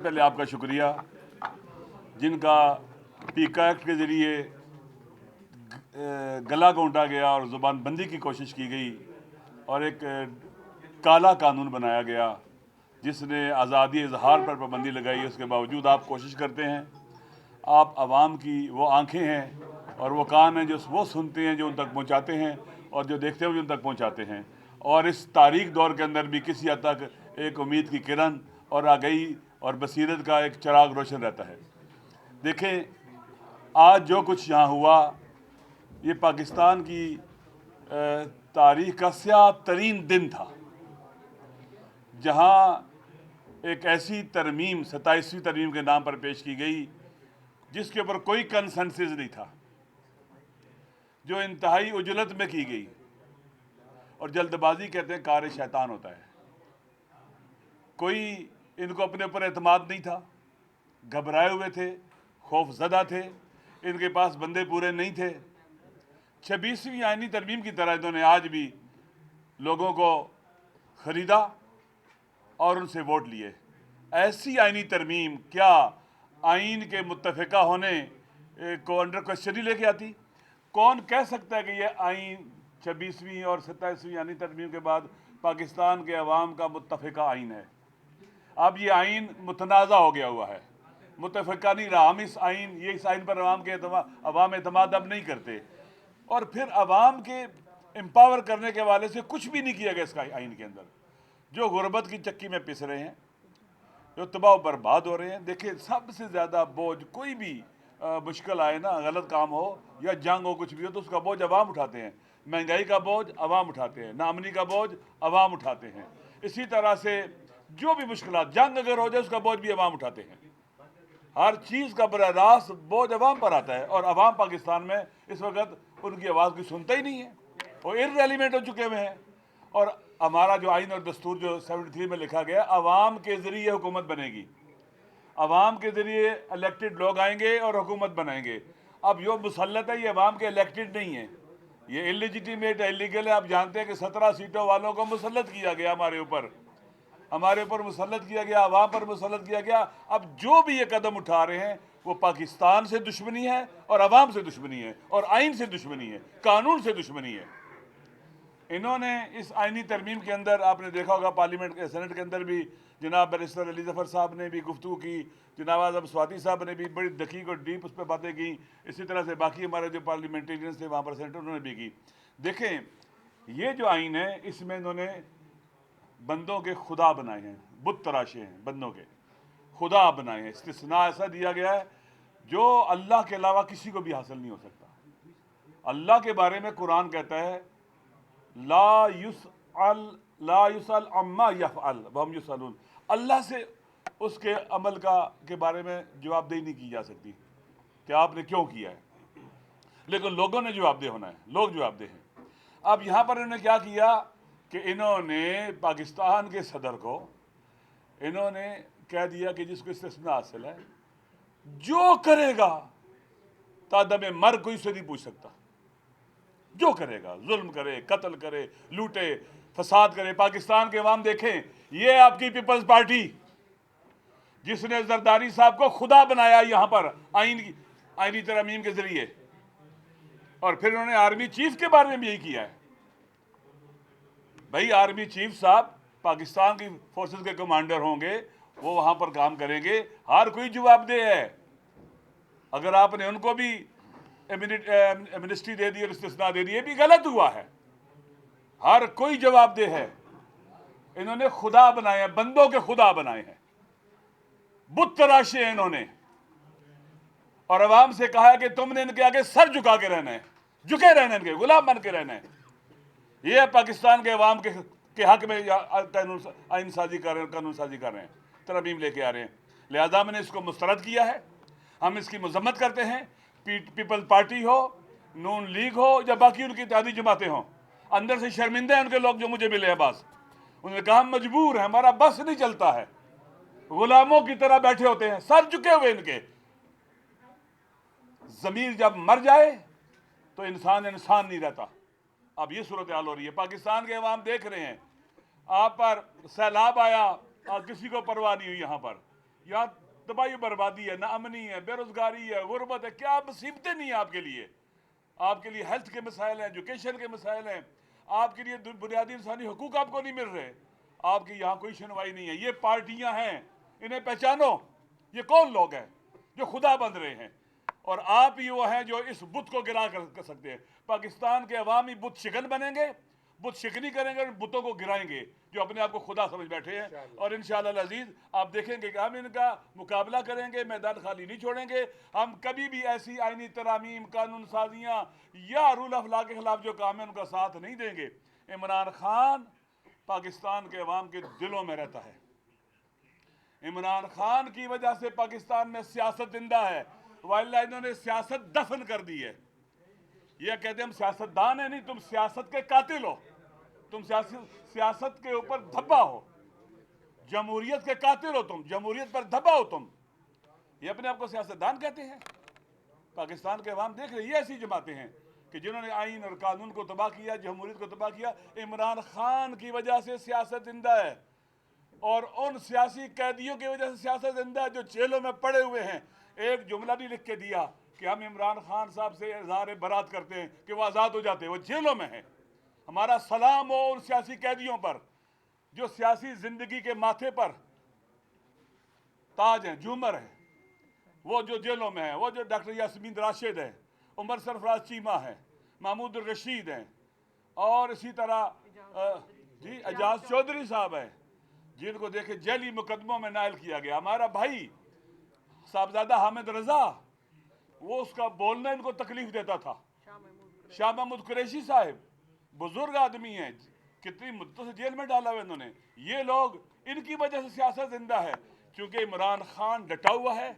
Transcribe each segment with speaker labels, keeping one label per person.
Speaker 1: पहले आपका शुक्रिया जिनका पीका एक्ट के ज़रिए गला घोंटा गया और ज़ुबान बंदी की कोशिश की गई और एक काला कानून बनाया गया जिसने आज़ादी इजहार पर पाबंदी लगाई। उसके बावजूद आप कोशिश करते हैं। आप आवाम की वो आंखें हैं और वो कान हैं जो वो सुनते हैं, जो उन तक पहुंचाते हैं, और जो देखते हैं जो उन तक पहुंचाते हैं। और इस तारीख दौर के अंदर भी किसी हद तक एक उम्मीद की किरण और आगही और बसीरत का एक चिराग रोशन रहता है। देखें, आज जो कुछ यहाँ हुआ ये पाकिस्तान की तारीख का स्याह तरीन दिन था, जहाँ एक ऐसी तरमीम 27वीं तरमीम के नाम पर पेश की गई जिसके ऊपर कोई कंसेंसस नहीं था, जो इंतहाई उजलत में की गई। और जल्दबाजी कहते हैं कार शैतान होता है। कोई इनको अपने ऊपर एतमाद नहीं था, घबराए हुए थे, खौफजदा थे, इनके पास बंदे पूरे नहीं थे। 26वीं आईनी तरमीम की तरह इन्होंने आज भी लोगों को ख़रीदा और उनसे वोट लिए। ऐसी आईनी तरमीम क्या आइन के मुत्तफ़िका होने को अंडर क्वेश्चन ही लेके आती? कौन कह सकता है कि यह आइन 26वीं और 27वीं आईनी तरमीम के बाद पाकिस्तान के अवाम का मुत्तफ़िका आइन है? अब ये आइन मुतनाज़ा हो गया हुआ है, मुत्तफ़िका नहीं रहा। हम इस आइन पर अवाम एतमाद अब नहीं करते। और फिर अवाम के एम्पावर करने के वाले से कुछ भी नहीं किया गया इसका आइन के अंदर। जो गुर्बत की चक्की में पिस रहे हैं, जो तबाह बर्बाद हो रहे हैं। देखिए, सबसे ज़्यादा बोझ कोई भी मुश्किल आए ना, गलत काम हो या जंग हो, कुछ भी हो, तो उसका बोझ अवाम उठाते हैं। महंगाई का बोझ अवाम उठाते हैं, नामनी का बोझ अवाम उठाते हैं। इसी तरह से जो भी मुश्किल, जंग अगर हो जाए उसका बोझ भी अवाम उठाते हैं। हर चीज़ का बराह रास्त बोझ अवाम पर आता है। और अवाम पाकिस्तान में इस वक्त उनकी आवाज़ कोई सुनता ही नहीं है, वो इररेलीवेंट हो चुके हुए हैं। और हमारा जो आइन और दस्तूर जो 73 में लिखा गया, अवाम के ज़रिए हुकूमत बनेगी, अवाम के ज़रिए इलेक्टेड लोग आएंगे और हुकूमत बनाएंगे। अब जो मुसल्लत है ये अवाम के इलेक्टेड नहीं है, ये इलीजिटिमेट है, इलीगल है। आप जानते हैं कि 17 सीटों वालों को मुसल्लत किया गया हमारे ऊपर मुसल्लत किया गया, अवाम पर मुसल्लत किया गया। अब जो भी ये कदम उठा रहे हैं वो पाकिस्तान से दुश्मनी है और अवाम से दुश्मनी है और आइन से दुश्मनी है, कानून से दुश्मनी है। इन्होंने इस आइनी तरमीम के अंदर, आपने देखा होगा पार्लियामेंट के सेनेट के अंदर भी जनाब बैरिस्टर अली ज़फ़र साहब ने भी गुफ्तगू की, जनाब आज़म स्वाति साहब ने भी बड़ी दकीक और डीप उस पर बातें की। इसी तरह से बाकी हमारे जो पार्लियामेंटेरियंस थे वहाँ पर सेनेटर, उन्होंने भी की। देखें, ये जो आइन है इसमें इन्होंने बंदों के खुदा बनाए हैं, बुत तराशे हैं, बंदों के खुदा बनाए हैं। इस्तिस्ना ऐसा दिया गया है जो अल्लाह के अलावा किसी को भी हासिल नहीं हो सकता। अल्लाह के बारे में कुरान कहता है ला युसल अम्मा यफ़अल वहम युसअलून। अल्लाह से उसके अमल के बारे में जवाबदेही नहीं की जा सकती कि आपने क्यों किया है, लेकिन लोगों ने जवाबदेह होना है, लोग जवाबदेह हैं। अब यहाँ पर इन्होंने क्या किया कि इन्होंने पाकिस्तान के सदर को इन्होंने कह दिया कि जिसको इस्तिस्ना हासिल है, जो करेगा तादम मर कोई से नहीं पूछ सकता, जो करेगा, जुल्म करे, कत्ल करे, लूटे, फसाद करे। पाकिस्तान के अवाम देखें, ये आपकी पीपल्स पार्टी जिसने जरदारी साहब को खुदा बनाया यहाँ पर आईनी तरमीम के जरिए, और फिर उन्होंने आर्मी चीफ के बारे में भी यही किया है। भाई, आर्मी चीफ साहब पाकिस्तान की फोर्सेस के कमांडर होंगे, वो वहां पर काम करेंगे, हर कोई जवाबदेह है। अगर आपने उनको भी एमनिस्ट्री दे दी और इस्तिस्ना दे दी, ये भी गलत हुआ है। हर कोई जवाबदेह है। इन्होंने खुदा बनाए हैं, बंदों के खुदा बनाए हैं, बुत तराशे हैं इन्होंने। और अवाम से कहा है कि तुमने इनके आगे सर झुका के रहना है, झुके रहना है, इनके गुलाम बन के रहना है। ये पाकिस्तान के अवाम के हक में आइन साजी कर रहे हैं, कानून साजी कर रहे हैं, तरमीम लेके आ रहे हैं। लिहाजा मैंने इसको मुस्तरद किया है। हम इसकी मजम्मत करते हैं। पीपल्स पार्टी हो, नून लीग हो या बाकी उनकी इत्तेहादी जमातें हों, अंदर से शर्मिंदे हैं उनके लोग जो मुझे मिले हैं। बस उन्होंने कहा हम मजबूर हैं, हमारा बस नहीं चलता है। गुलामों की तरह बैठे होते हैं, सर झुके हुए इनके। ज़मीर जब मर जाए तो इंसान नहीं रहता। अब ये सूरत हाल हो रही है। पाकिस्तान के अवाम देख रहे हैं, आप पर सैलाब आया और किसी को परवाह नहीं हुई। यहाँ पर यहाँ तबाही बर्बादी है, नाअमनी है, बेरोजगारी है, गुर्बत है, क्या मुसीबतें नहीं है आपके लिए। आपके लिए हेल्थ के मसाइल हैं, एजुकेशन के मसाइल हैं, आपके लिए बुनियादी इंसानी हुकूक आपको नहीं मिल रहे, आपकी यहाँ कोई सुनवाई नहीं है। ये पार्टियां हैं, इन्हें पहचानो, ये कौन लोग हैं जो खुदा बन रहे हैं, और आप ही वो हैं जो इस बुत को गिरा कर सकते हैं। पाकिस्तान के अवामी बुत शिकन बनेंगे, बुत शिकनी करेंगे और बुतों को गिराएंगे जो अपने आप को खुदा समझ बैठे हैं। और इंशाअल्लाह अजीज आप देखेंगे कि हम इनका मुकाबला करेंगे, मैदान खाली नहीं छोड़ेंगे। हम कभी भी ऐसी आईनी तरामीम, कानून साजियाँ या रूल ऑफ लॉ के खिलाफ जो काम है उनका साथ नहीं देंगे। इमरान खान पाकिस्तान के अवाम के दिलों में रहता है। इमरान खान की वजह से पाकिस्तान में सियासत जिंदा है, वाइल्ला इन्होंने सियासत दफन कर दी है। ये कहते हैं हम सियासतदान है, नहीं, तुम सियासत के कातिल हो, तुम सियासत के ऊपर धब्बा हो, जमहूरियत के कातिल हो तुम, जमहूरियत पर धब्बा हो तुम। ये अपने आप को सियासतदान कहते हैं। पाकिस्तान के अवाम देख रहे, ये ऐसी जमातें हैं कि जिन्होंने आइन और कानून को तबाह किया, जमहूरियत को तबाह किया। इमरान खान की वजह से सियासत जिंदा है, और उन सियासी कैदियों की वजह से सियासत जिंदा है जो जेलों में पड़े हुए हैं। एक जुमला नहीं लिख के दिया कि हम इमरान खान साहब से इजहार बरात करते हैं कि वो आज़ाद हो जाते हैं, वो जेलों में हैं। हमारा सलाम हो उन सियासी कैदियों पर जो सियासी जिंदगी के माथे पर ताज हैं, झूमर हैं, वो जो जेलों में है। वो जो डॉक्टर यास्मीन राशिद है, उमर सरफराज चीमा है, महमूद रशीद हैं, और इसी तरह जी एजाज चौधरी साहब है, जिनको देखे जेली मुकदमों में नायल किया गया। हमारा भाई साहबजादा हामिद रजा, वो उसका बोलना इनको तकलीफ देता था। शाह महमूद कुरैशी साहब बुजुर्ग आदमी हैं, कितनी मुद्दों से जेल में डाला हुआ इन्होंने। ये लोग, इनकी वजह से सियासत जिंदा है, क्योंकि इमरान खान डटा हुआ है,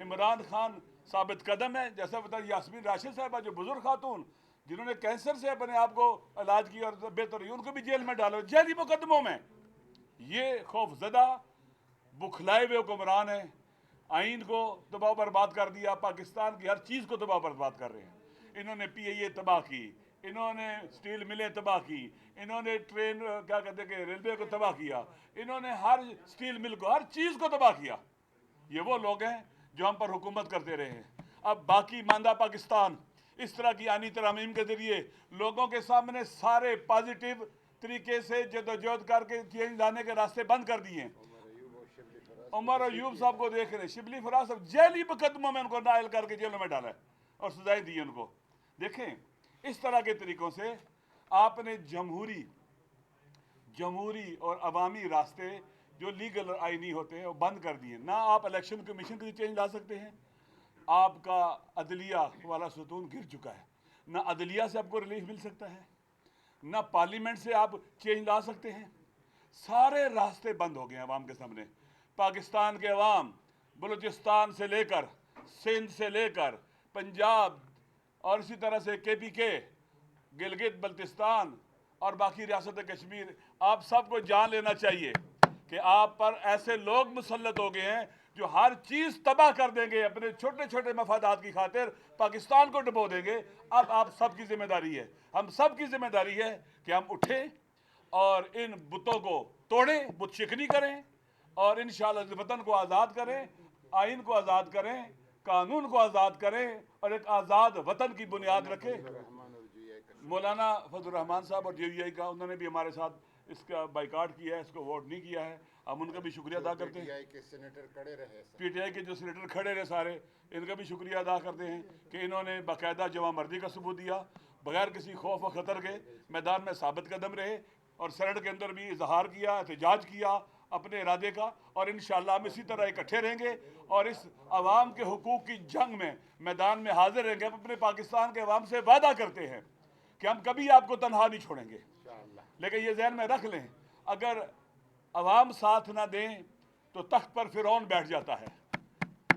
Speaker 1: इमरान खान साबित कदम है। जैसा बता यास्मीन राशिद साहबा, जो बुजुर्ग खातून जिन्होंने कैंसर से अपने आप को इलाज किया और बेहतर हुई, उनको भी जेल में डाला, जेली मुकदमों में। ये खौफजदा बुखलाए हुए हुक्मरान है, आइन को तबाह बर्बाद कर दिया, पाकिस्तान की हर चीज़ को तबाह बर्बाद कर रहे हैं। इन्होंने PIA तबाह की, इन्होंने स्टील मिलें तबाह की, इन्होंने ट्रेन क्या कहते हैं कि रेलवे को तबाह किया, इन्होंने हर स्टील मिल को, हर चीज़ को तबाह किया। ये वो लोग हैं जो हम पर हुकूमत करते रहे हैं। अब बाकी मांदा पाकिस्तान इस तरह की आनी तरामीम के जरिए लोगों के सामने सारे पॉजिटिव तरीके से जदोजहद करके चेंज लाने के रास्ते बंद कर दिए। उमर अयूब साहब को देख रहे, शिबली फराज साहब जेली मुकदमों में उनको नायल करके जेलों में डाला है और सजाएं दी उनको। देखें, इस तरह के तरीकों से आपने जमहूरी और अवामी रास्ते जो लीगल और आईनी होते हैं वो बंद कर दिए। ना आप इलेक्शन कमीशन के लिए चेंज ला सकते हैं, आपका अदलिया वाला सुतून गिर चुका है, ना अदलिया से आपको रिलीफ मिल सकता है, ना पार्लियामेंट से आप चेंज ला सकते हैं। सारे रास्ते बंद हो गए हैं अवाम के सामने। पाकिस्तान के अवाम बलूचिस्तान से लेकर सिंध से लेकर पंजाब और इसी तरह से KPK, गिलगित बल्तिस्तान और बाकी रियासत कश्मीर, आप सबको जान लेना चाहिए कि आप पर ऐसे लोग मुसल्लत हो गए हैं जो हर चीज़ तबाह कर देंगे, अपने छोटे छोटे मफादात की खातिर पाकिस्तान को डुबो देंगे। अब आप सबकी जिम्मेदारी है, हम सब की जिम्मेदारी है कि हम उठें और इन बुतों को तोड़ें, बुत शिकनी करें और इंशाअल्लाह वतन को आज़ाद करें, आइन को आज़ाद करें, कानून को आज़ाद करें और एक आज़ाद वतन की बुनियाद रखें। मौलाना फजल रहमान साहब और JVI का, उन्होंने भी हमारे साथ इसका बाइकाट किया है, इसको वोट नहीं किया है, हम उनका भी शुक्रिया अदा करते हैं। PTI के जो सीनेटर खड़े रहे सारे, इनका भी शुक्रिया अदा करते हैं कि इन्होंने बाकायदा जवा मर्दी का सबूत दिया, बगैर किसी खौफ व ख़तर के मैदान में साबित कदम रहे और सेनेट के अंदर भी इजहार किया, एहतजाज किया अपने इरादे का। और इंशाअल्लाह हम इसी तरह इकट्ठे रहेंगे और इस अवाम के हुकूक की जंग में मैदान में हाजिर रहेंगे। हम अपने पाकिस्तान के अवाम से वादा करते हैं कि हम कभी आपको तनहा नहीं छोड़ेंगे, लेकिन ये जहन में रख लें, अगर अवाम साथ ना दें तो तख्त पर फिरौन बैठ जाता है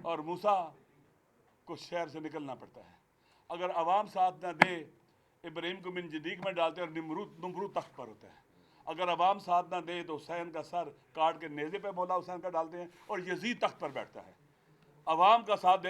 Speaker 1: और मूसा को शहर से निकलना पड़ता है। अगर अवाम साथ ना दे, इब्राहिम को मिन जदीक में डालते हैं और नमरूद तख्त पर होता है। अगर अवाम साथ ना दे तो हुसैन का सर काट के नेज़े पे मौला हुसैन का डालते हैं और यजीद तख्त पर बैठता है। अवाम का साथ दे